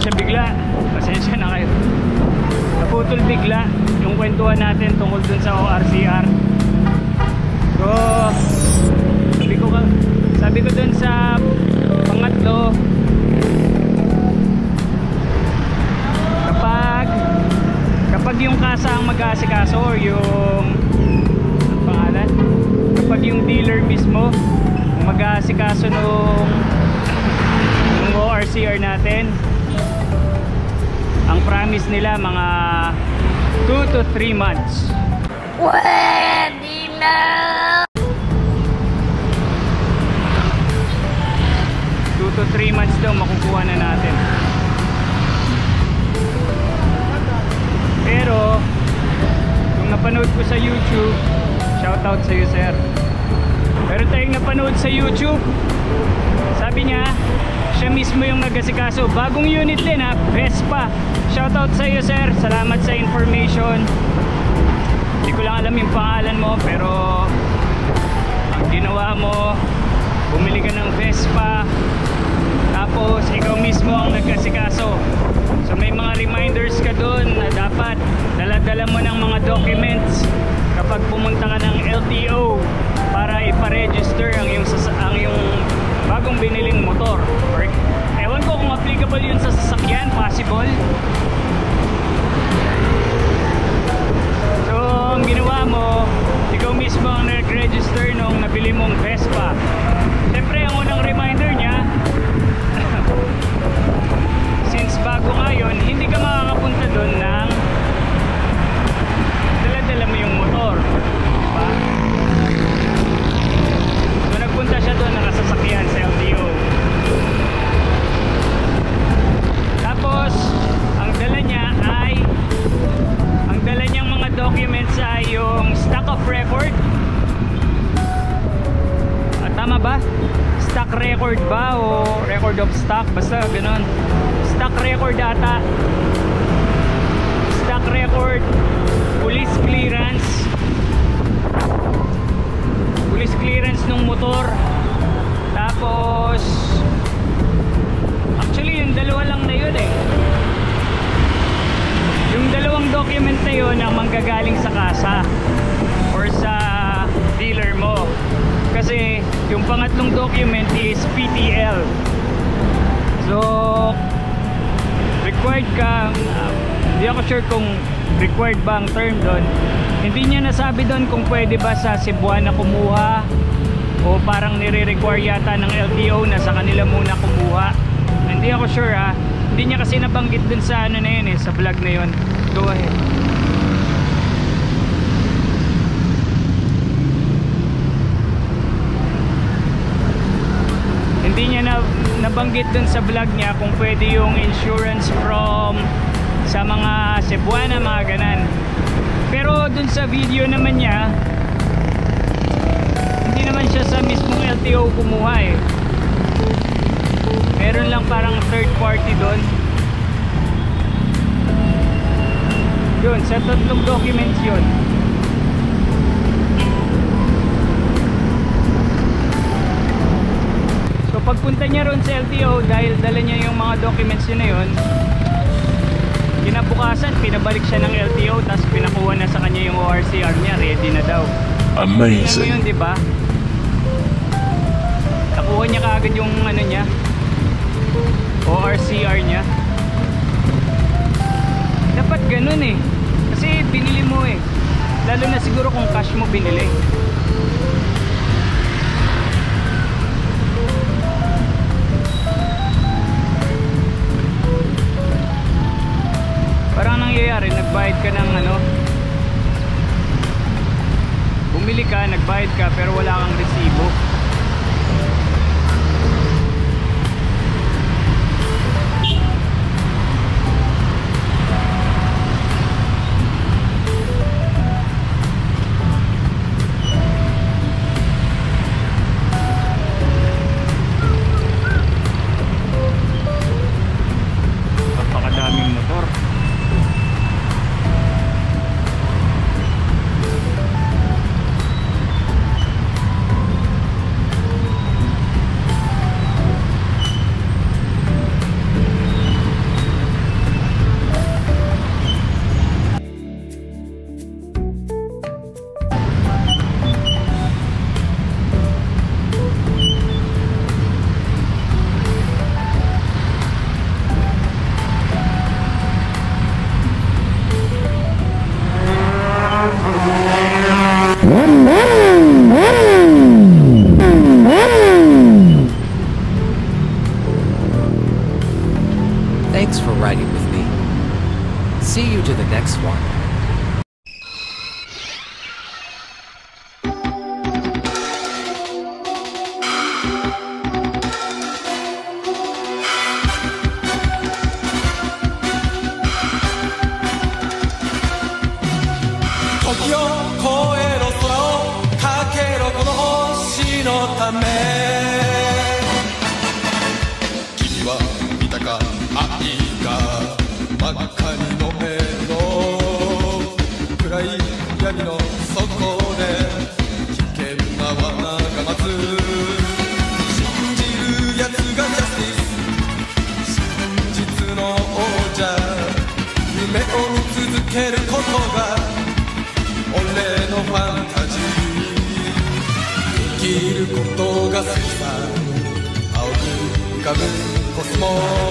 siya bigla. Pasensya na kayo. Naputol bigla yung kwentuhan natin tungkol dun sa ORCR. So sabi ko dun sa pangatlo, kapag yung kasa ang mag-aasikaso or yung pangalan, kapag yung dealer mismo mag-aasikaso nung ORCR natin, ang promise nila mga 2 to 3 months. Pwede na! 2 to 3 months daw makukuha na natin. Pero yung napanood ko sa YouTube, shoutout sa iyo sir. Pero tayong napanood sa YouTube, sabi niya siya mismo yung nag-asikaso. Bagong unit din ha, Vespa. Shoutout sa iyo sir, salamat sa information. Hindi ko lang alam yung pangalan mo, pero ang ginawa mo, bumili ka ng Vespa, tapos ikaw mismo ang nag-asikaso. So may mga reminders ka dun na dapat dala-dala mo ng mga documents kapag pumunta ka ng LTO para ipa-register ang yung bagong biniling motor. Or, ewan ko kung applicable yun sa sasakyan, possible. So ang ginawa mo, ikaw mismo ang nag-register nung nabili mong Vespa. Siyempre ang unang reminder niya, since bago ngayon, hindi ka makakapunta doon ng dala-dala mo yung motor, diba? So nagpunta siya doon nakasasakyan sa LTO. Tapos ang dala niyang mga documents ay yung stock of record. Tama ba? Stock record ba o record of stock? Basta ganun. Stock record ata. Stock record, police clearance ng motor. Tapos actually yung dalawa lang na yun eh. Yung dalawang document na yun ang manggagaling sa kasa or sa dealer mo. Kasi yung pangatlong document is PTL. So required ka, hindi ako sure kung required ba ang term doon. Hindi niya nasabi doon kung pwede ba sa Cebuana kumuha o parang nire-require yata ng LTO na sa kanila muna kumuha. Hindi ako sure ha. Hindi niya kasi nabanggit doon sa ano na yun eh, sa vlog na yun. Go ahead. Hindi niya nabanggit dun sa vlog niya kung pwede yung insurance from sa mga Cebuana, mga ganan. Pero dun sa video naman niya, hindi naman siya sa mismong LTO kumuha eh. Meron lang parang third party dun. Yun, sa tatlong documents yun. Pagpunta niya ron sa LTO, dahil dala niya yung mga documents yun na yun, kinabukasan pinabalik siya ng LTO, tapos pinakuha na sa kanya yung ORCR niya, ready na daw. Amazing. Alam mo yun, diba? Nakuha niya kaagad yung ano niya, ORCR niya. Dapat ganun eh, kasi binili mo eh, lalo na siguro kung cash mo binili. Parang nangyayari, nagbayad ka ng ano, bumili ka, nagbayad ka pero wala kang resibo. Napakadaming motor. Thanks for riding with me. See you to the next one.生きることが好きさ青く浮かぶコスモ